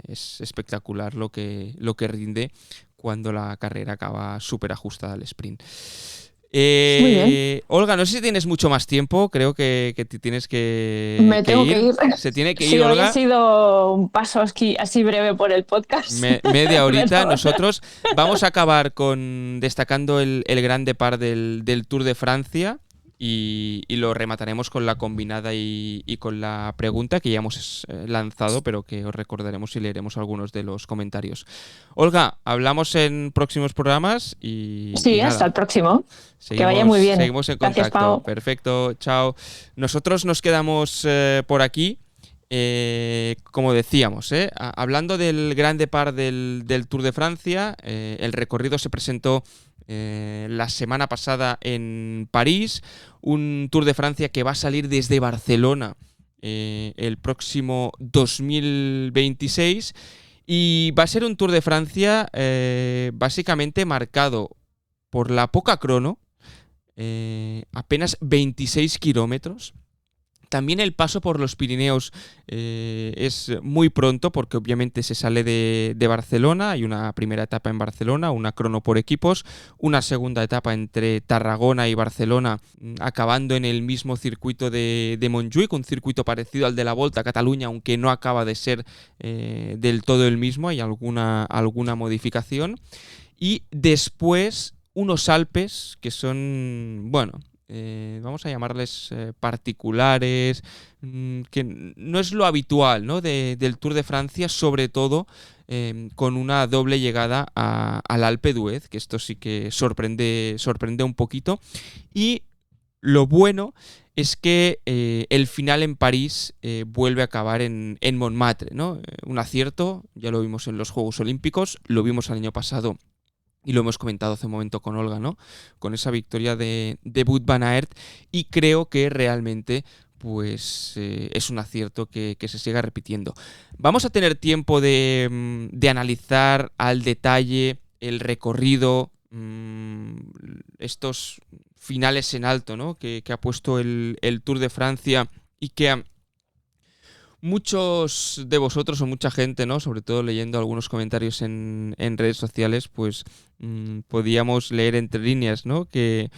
es espectacular lo que rinde cuando la carrera acaba súper ajustada al sprint. Muy bien. Olga, no sé si tienes mucho más tiempo, creo que te tienes que Me tengo que ir. Se tiene que ir, sí, Olga. Hoy ha sido un paso así breve por el podcast. Media horita. Pero... Nosotros vamos a acabar destacando el Grand Depart del Tour de Francia y lo remataremos con la combinada y con la pregunta que ya hemos lanzado, pero que os recordaremos y leeremos algunos de los comentarios. Olga, hablamos en próximos programas y sí, hasta el próximo. Que vaya muy bien. Seguimos en contacto. Gracias, Pau. Perfecto, chao. Nosotros nos quedamos por aquí. Como decíamos, hablando del Grand Depart del Tour de Francia, el recorrido se presentó la semana pasada en París, un Tour de Francia que va a salir desde Barcelona el próximo 2026, y va a ser un Tour de Francia básicamente marcado por la poca crono, apenas 26 kilómetros. También el paso por los Pirineos es muy pronto, porque obviamente se sale de Barcelona. Hay una primera etapa en Barcelona, una crono por equipos, una segunda etapa entre Tarragona y Barcelona, acabando en el mismo circuito de Montjuïc, un circuito parecido al de la Volta a Cataluña, aunque no acaba de ser del todo el mismo, hay alguna modificación. Y después unos Alpes que son, bueno... vamos a llamarles particulares, que no es lo habitual, ¿no? del Tour de Francia, sobre todo con una doble llegada al Alpe d'Huez, que esto sí que sorprende un poquito. Y lo bueno es que el final en París vuelve a acabar en Montmartre, ¿no? Un acierto, ya lo vimos en los Juegos Olímpicos, lo vimos el año pasado y lo hemos comentado hace un momento con Olga, ¿no? Con esa victoria de Wout van Aert, y creo que realmente pues es un acierto que se siga repitiendo. Vamos a tener tiempo de analizar al detalle el recorrido, estos finales en alto, ¿no? que ha puesto el Tour de Francia, y que a muchos de vosotros o mucha gente, ¿no? Sobre todo leyendo algunos comentarios en redes sociales, pues podíamos leer entre líneas, ¿no? Que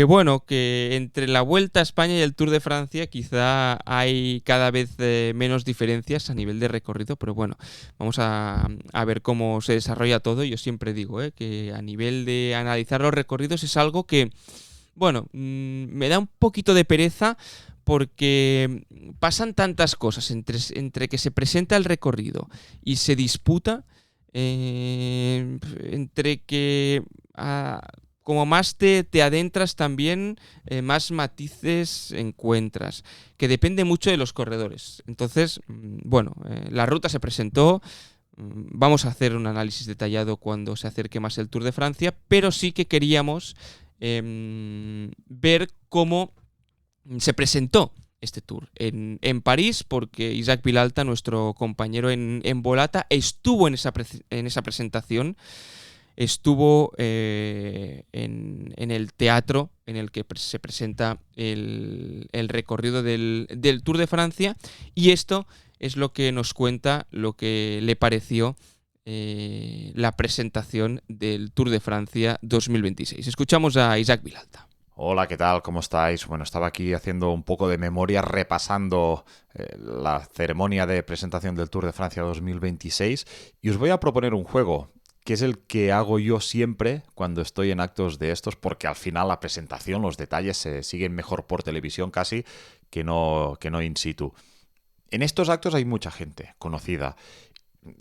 bueno, que entre la Vuelta a España y el Tour de Francia quizá hay cada vez menos diferencias a nivel de recorrido, pero bueno, vamos a ver cómo se desarrolla todo. Yo siempre digo que a nivel de analizar los recorridos es algo que, bueno, me da un poquito de pereza, porque pasan tantas cosas entre que se presenta el recorrido y se disputa, entre que como más te adentras también, más matices encuentras, que depende mucho de los corredores. Entonces, bueno, la ruta se presentó. Vamos a hacer un análisis detallado cuando se acerque más el Tour de Francia, pero sí que queríamos ver cómo se presentó este Tour en París, porque Isaac Vilalta, nuestro compañero en Volata, estuvo en esa presentación, estuvo en el teatro en el que se presenta el recorrido del Tour de Francia, y esto es lo que nos cuenta lo que le pareció la presentación del Tour de Francia 2026. Escuchamos a Isaac Vilalta. Hola, ¿qué tal? ¿Cómo estáis? Bueno, estaba aquí haciendo un poco de memoria, repasando la ceremonia de presentación del Tour de Francia 2026, y os voy a proponer un juego, que es el que hago yo siempre cuando estoy en actos de estos, porque al final la presentación, los detalles se siguen mejor por televisión casi que no in situ. En estos actos hay mucha gente conocida.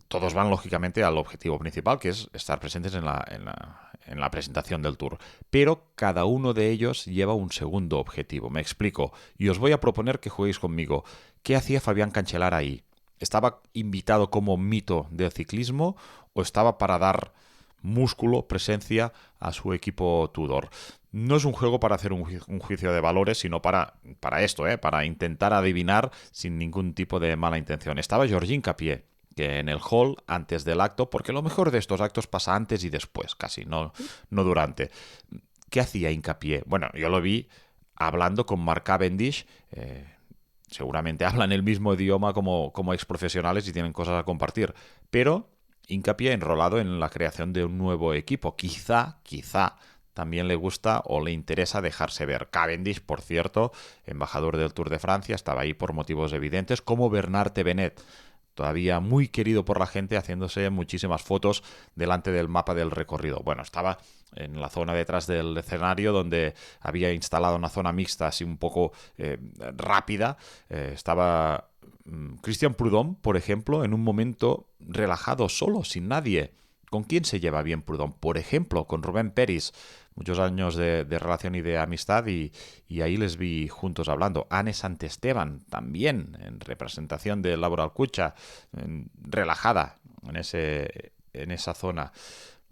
Todos van, lógicamente, al objetivo principal, que es estar presentes en la presentación del Tour. Pero cada uno de ellos lleva un segundo objetivo. Me explico. Y os voy a proponer que juguéis conmigo. ¿Qué hacía Fabián Cancellara ahí? ¿Estaba invitado como mito del ciclismo o estaba para dar músculo, presencia a su equipo Tudor? No es un juego para hacer un juicio de valores, sino para esto, para intentar adivinar sin ningún tipo de mala intención. Estaba Georgine Cappié, que en el hall, antes del acto, porque lo mejor de estos actos pasa antes y después, casi, no durante. ¿Qué hacía Hincapié? Bueno, yo lo vi hablando con Mark Cavendish, seguramente hablan el mismo idioma como exprofesionales y tienen cosas a compartir, pero Hincapié enrolado en la creación de un nuevo equipo. Quizá también le gusta o le interesa dejarse ver. Cavendish, por cierto, embajador del Tour de Francia, estaba ahí por motivos evidentes, como Bernard Thévenet, todavía muy querido por la gente, haciéndose muchísimas fotos delante del mapa del recorrido. Bueno, estaba en la zona detrás del escenario, donde había instalado una zona mixta así un poco rápida. Estaba Christian Prudhomme, por ejemplo, en un momento relajado, solo, sin nadie. ¿Con quién se lleva bien Prudhomme? Por ejemplo, con Rubén Peris. Muchos años de relación y de amistad, y ahí les vi juntos hablando. Anne Santesteban también, en representación de Laura Alcucha, relajada en esa zona.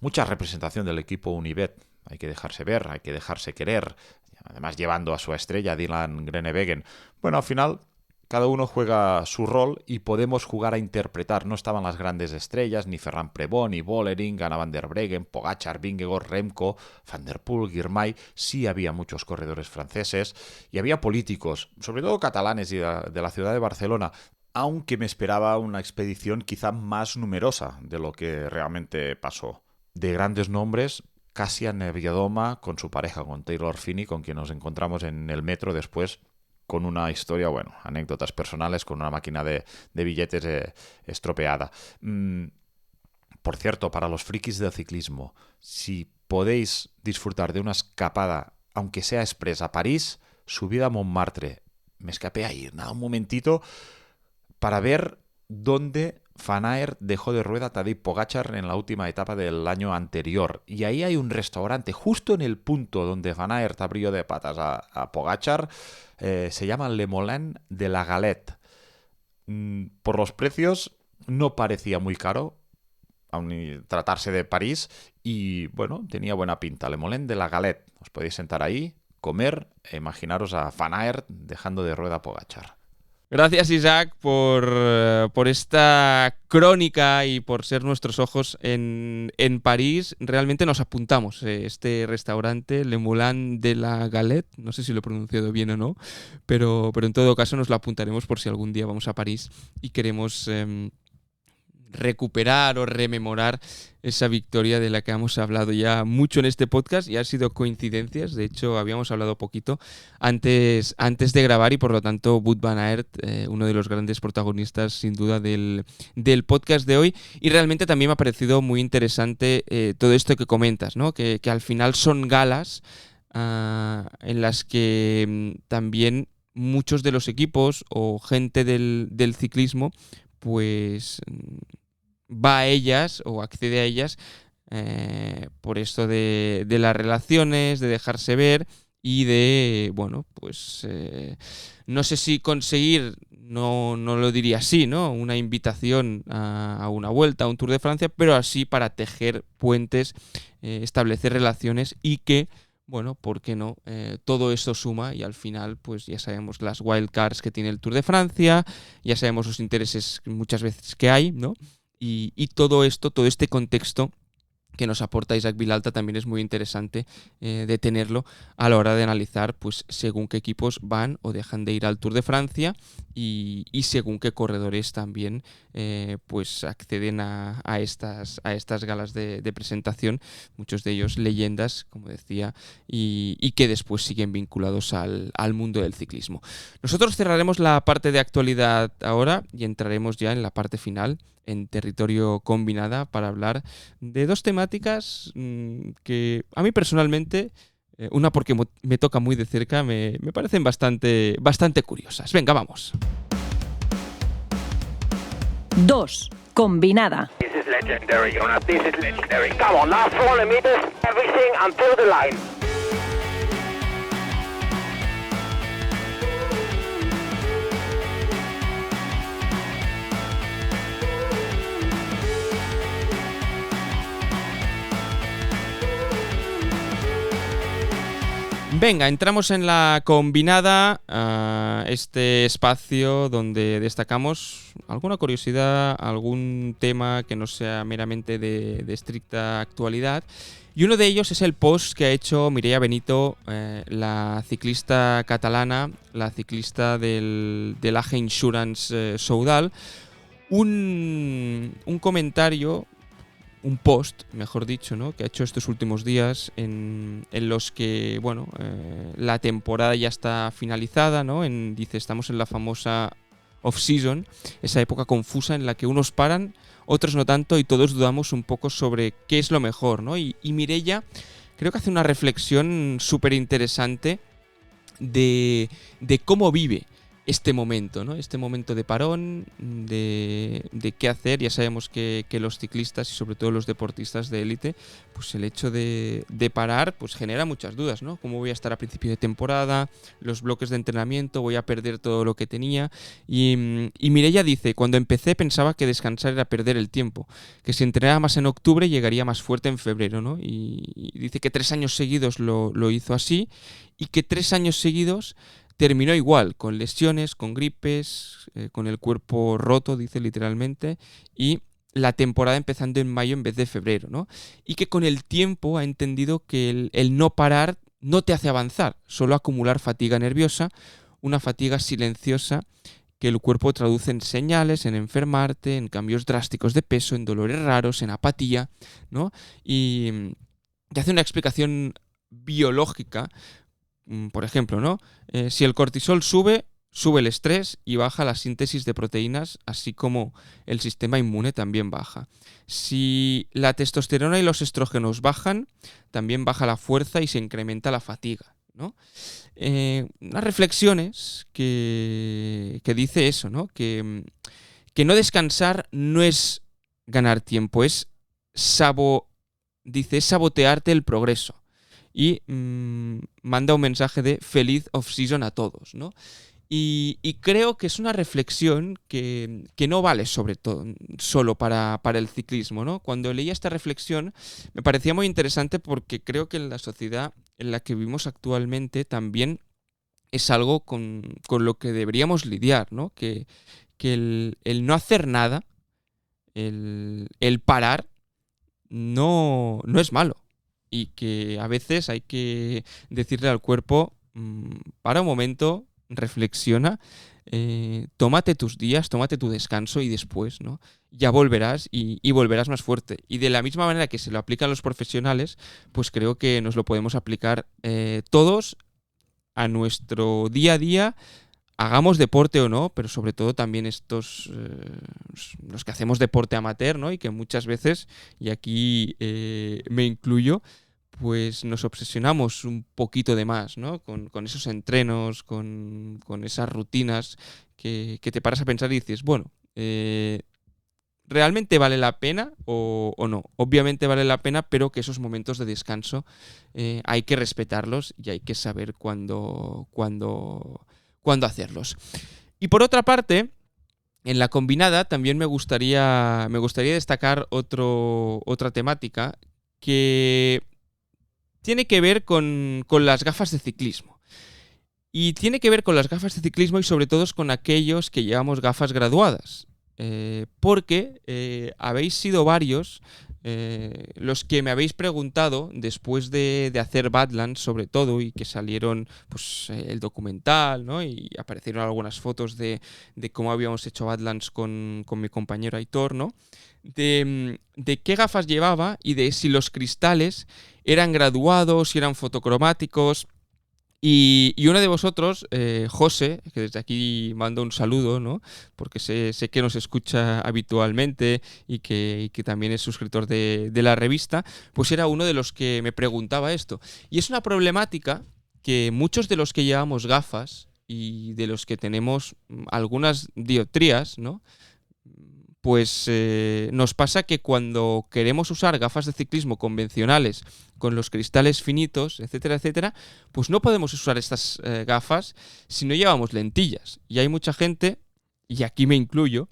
Mucha representación del equipo Unibet. Hay que dejarse ver, hay que dejarse querer. Además, llevando a su estrella, Dylan Groenewegen. Bueno, al final, cada uno juega su rol y podemos jugar a interpretar. No estaban las grandes estrellas, ni Ferran Prevot, ni Vollering, Ganna van der Breggen, Pogačar, Vingegaard, Remco, Van der Poel, Girmay. Sí había muchos corredores franceses y había políticos, sobre todo catalanes y de la ciudad de Barcelona, aunque me esperaba una expedición quizá más numerosa de lo que realmente pasó. De grandes nombres, Kasia Niewiadoma con su pareja, con Taylor Phinney, con quien nos encontramos en el metro después, con una historia, bueno, anécdotas personales, con una máquina de billetes estropeada. Por cierto, para los frikis del ciclismo, si podéis disfrutar de una escapada, aunque sea express, a París, subid a Montmartre. Me escapé ahí, nada, un momentito, para ver dónde Van Aert dejó de rueda a Tadej Pogačar en la última etapa del año anterior. Y ahí hay un restaurante justo en el punto donde Van Aert abrió de patas a Pogačar. Se llama Le Moulin de la Galette. Por los precios no parecía muy caro, aun tratarse de París, y bueno, tenía buena pinta. Le Molen de la Galette. Os podéis sentar ahí, comer e imaginaros a Van Aert dejando de rueda a Pogačar. Gracias, Isaac, por esta crónica y por ser nuestros ojos en París. Realmente nos apuntamos este restaurante, Le Moulin de la Galette. No sé si lo he pronunciado bien o no, pero en todo caso nos lo apuntaremos por si algún día vamos a París y queremos recuperar o rememorar esa victoria de la que hemos hablado ya mucho en este podcast y ha sido coincidencias. De hecho, habíamos hablado poquito antes de grabar y por lo tanto Wout van Aert, uno de los grandes protagonistas sin duda del podcast de hoy, y realmente también me ha parecido muy interesante todo esto que comentas, ¿no? Que al final son galas en las que también muchos de los equipos o gente del ciclismo pues va a ellas o accede a ellas por esto de las relaciones, de dejarse ver y de, bueno, pues no sé si conseguir, no lo diría así, ¿no? Una invitación a una vuelta, a un Tour de Francia, pero así para tejer puentes, establecer relaciones y que, bueno, ¿por qué no? Todo esto suma y al final, pues ya sabemos las wildcards que tiene el Tour de Francia, ya sabemos los intereses muchas veces que hay, ¿no? Y todo esto, todo este contexto que nos aporta Isaac Vilalta también es muy interesante de tenerlo a la hora de analizar pues según qué equipos van o dejan de ir al Tour de Francia y según qué corredores también pues acceden a estas galas de presentación, muchos de ellos leyendas, como decía, y que después siguen vinculados al mundo del ciclismo. Nosotros cerraremos la parte de actualidad ahora y entraremos ya en la parte final, en territorio combinada, para hablar de dos temáticas que a mí personalmente, una porque me toca muy de cerca, me parecen bastante curiosas. Venga, vamos. 2. Combinada. This is legendary, Jonas. This is legendary. Come on, last 400 meters, everything until the line. Venga, entramos en la combinada, este espacio donde destacamos alguna curiosidad, algún tema que no sea meramente de estricta actualidad. Y uno de ellos es el post que ha hecho Mireia Benito, la ciclista catalana, la ciclista del AG Insurance Soudal. Un comentario, un post, mejor dicho, ¿no? Que ha hecho estos últimos días en los que, bueno, la temporada ya está finalizada, ¿no? Dice, estamos en la famosa off-season, esa época confusa en la que unos paran, otros no tanto, y todos dudamos un poco sobre qué es lo mejor, ¿no? Y Mireia creo que hace una reflexión súper interesante de cómo vive este momento, ¿no? Este momento de parón, de qué hacer. Ya sabemos que los ciclistas y sobre todo los deportistas de élite, pues el hecho de parar pues genera muchas dudas, ¿no? ¿Cómo voy a estar a principio de temporada? Los bloques de entrenamiento, voy a perder todo lo que tenía. Y Mireia dice, cuando empecé pensaba que descansar era perder el tiempo, que si entrenaba más en octubre llegaría más fuerte en febrero, ¿no? Y dice que 3 años seguidos lo hizo así y que 3 años seguidos terminó igual, con lesiones, con gripes, con el cuerpo roto, dice literalmente, y la temporada empezando en mayo en vez de febrero, ¿no? Y que con el tiempo ha entendido que el no parar no te hace avanzar, solo acumular fatiga nerviosa, una fatiga silenciosa que el cuerpo traduce en señales, en enfermarte, en cambios drásticos de peso, en dolores raros, en apatía, ¿no? Y hace una explicación biológica. Por ejemplo, ¿no? Si el cortisol sube el estrés y baja la síntesis de proteínas, así como el sistema inmune también baja. Si la testosterona y los estrógenos bajan, también baja la fuerza y se incrementa la fatiga, ¿no? Unas reflexiones que dice eso, ¿no? Que no descansar no es ganar tiempo, es sabotearte el progreso. Y manda un mensaje de feliz off-season a todos, ¿no? Y creo que es una reflexión que no vale sobre todo solo para el ciclismo, ¿no? Cuando leía esta reflexión me parecía muy interesante porque creo que en la sociedad en la que vivimos actualmente también es algo con lo que deberíamos lidiar, ¿no? Que el no hacer nada, el parar, no es malo. Y que a veces hay que decirle al cuerpo, para un momento, reflexiona, tómate tus días, tómate tu descanso y después, ¿no? Ya volverás y volverás más fuerte. Y de la misma manera que se lo aplican los profesionales, pues creo que nos lo podemos aplicar todos a nuestro día a día, hagamos deporte o no, pero sobre todo también los que hacemos deporte amateur, ¿no? Y que muchas veces, y aquí me incluyo, pues nos obsesionamos un poquito de más, ¿no? Con esos entrenos, con esas rutinas que te paras a pensar y dices, bueno, ¿realmente vale la pena o no? Obviamente vale la pena, pero que esos momentos de descanso hay que respetarlos y hay que saber cuándo hacerlos. Y por otra parte, en la combinada también me gustaría destacar otra temática que tiene que ver con las gafas de ciclismo. Y tiene que ver con las gafas de ciclismo y sobre todo con aquellos que llevamos gafas graduadas. Porque habéis sido varios los que me habéis preguntado después de hacer Badlands sobre todo y que salieron pues el documental, ¿no? Y aparecieron algunas fotos de cómo habíamos hecho Badlands con mi compañero Aitor, ¿no? De qué gafas llevaba y de si los cristales eran graduados, si eran fotocromáticos. Y uno de vosotros, José, que desde aquí mando un saludo, ¿no? Porque sé que nos escucha habitualmente y que también es suscriptor de la revista, pues era uno de los que me preguntaba esto. Y es una problemática que muchos de los que llevamos gafas y de los que tenemos algunas dioptrías, ¿no? Pues nos pasa que cuando queremos usar gafas de ciclismo convencionales con los cristales finitos, etcétera, etcétera, pues no podemos usar estas gafas si no llevamos lentillas. Y hay mucha gente, y aquí me incluyo,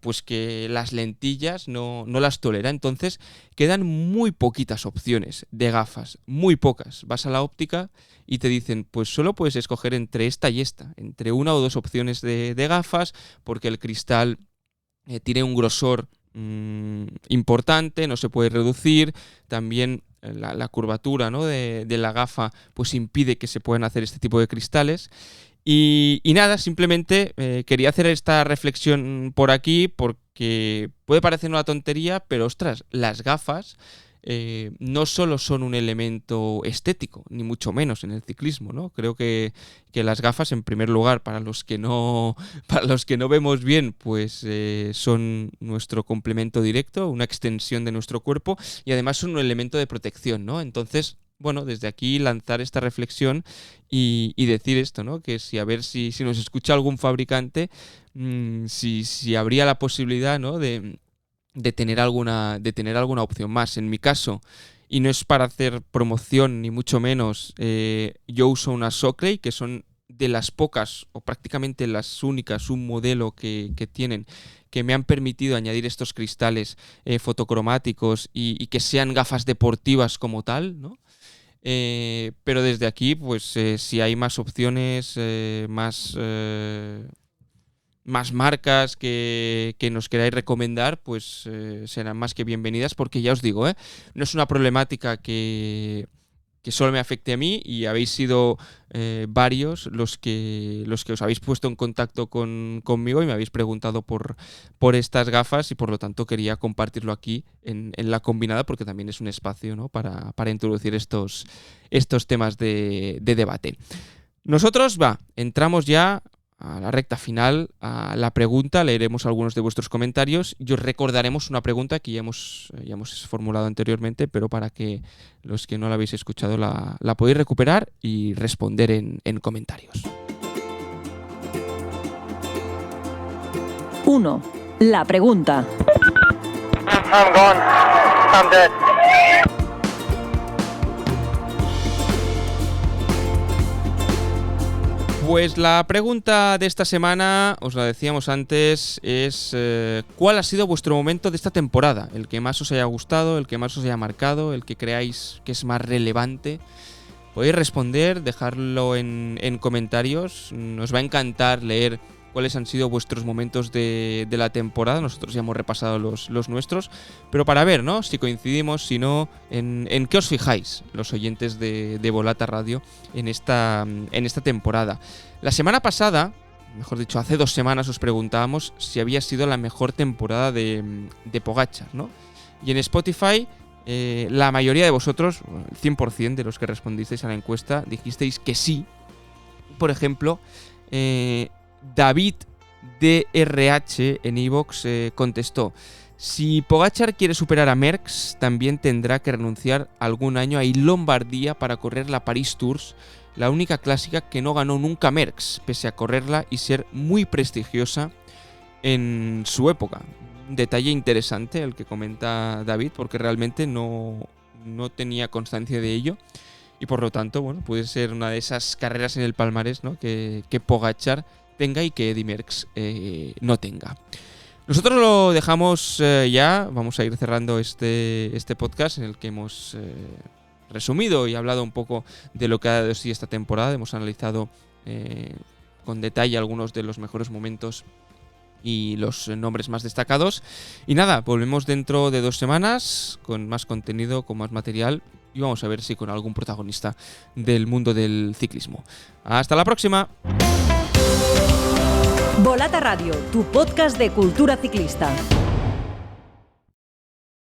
pues que las lentillas no las tolera. Entonces quedan muy poquitas opciones de gafas, muy pocas. Vas a la óptica y te dicen, pues solo puedes escoger entre esta y esta, entre una o dos opciones de gafas, porque el cristal tiene un grosor importante, no se puede reducir, también la curvatura, ¿no? de la gafa pues impide que se puedan hacer este tipo de cristales. Y nada, simplemente quería hacer esta reflexión por aquí porque puede parecer una tontería, pero ostras, las gafas no solo son un elemento estético, ni mucho menos en el ciclismo, ¿no? Creo que las gafas, en primer lugar, para los que no vemos bien, pues son nuestro complemento directo, una extensión de nuestro cuerpo y además son un elemento de protección, ¿no? Entonces, bueno, desde aquí lanzar esta reflexión y decir esto, ¿no? Que a ver si nos escucha algún fabricante, si habría la posibilidad, ¿no? de tener alguna opción más. En mi caso, y no es para hacer promoción ni mucho menos, yo uso unas Oakley, que son de las pocas o prácticamente las únicas, un modelo que tienen, que me han permitido añadir estos cristales fotocromáticos y que sean gafas deportivas como tal, ¿no? Pero desde aquí, pues si hay más opciones, más marcas que nos queráis recomendar, pues serán más que bienvenidas, porque ya os digo, no es una problemática que solo me afecte a mí, y habéis sido varios los que os habéis puesto en contacto conmigo y me habéis preguntado por estas gafas, y por lo tanto quería compartirlo aquí en la combinada, porque también es un espacio, ¿no? para introducir estos temas de debate. Nosotros entramos ya a la recta final, a la pregunta. Leeremos algunos de vuestros comentarios y os recordaremos una pregunta que ya hemos formulado anteriormente, pero para que los que no la habéis escuchado la podéis recuperar y responder en comentarios. 1. La pregunta. I'm gone. I'm dead. Pues la pregunta de esta semana, os la decíamos antes, es ¿cuál ha sido vuestro momento de esta temporada? El que más os haya gustado, el que más os haya marcado, el que creáis que es más relevante. Podéis responder, dejarlo en comentarios. Nos va a encantar leer cuáles han sido vuestros momentos de la temporada. Nosotros ya hemos repasado los nuestros, pero para ver, ¿no?, si coincidimos, si no, en qué os fijáis los oyentes de Volata Radio en esta temporada. La semana pasada, mejor dicho, hace 2 semanas os preguntábamos si había sido la mejor temporada de Pogačar, ¿no? Y en Spotify, la mayoría de vosotros, el 100% de los que respondisteis a la encuesta, dijisteis que sí. Por ejemplo, David DRH en iVoox contestó: si Pogačar quiere superar a Merckx, también tendrá que renunciar algún año a Lombardía para correr la Paris Tours, la única clásica que no ganó nunca Merckx, pese a correrla y ser muy prestigiosa en su época. Un detalle interesante el que comenta David, porque realmente no tenía constancia de ello. Y por lo tanto, bueno, puede ser una de esas carreras en el palmarés, ¿no?, que Pogačar tenga y que Eddy Merckx no tenga. Nosotros lo dejamos ya. Vamos a ir cerrando este podcast en el que hemos resumido y hablado un poco de lo que ha dado de sí esta temporada. Hemos analizado con detalle algunos de los mejores momentos y los nombres más destacados. Y nada, volvemos dentro de 2 semanas con más contenido, con más material, y vamos a ver si con algún protagonista del mundo del ciclismo. ¡Hasta la próxima! Volata Radio, tu podcast de cultura ciclista.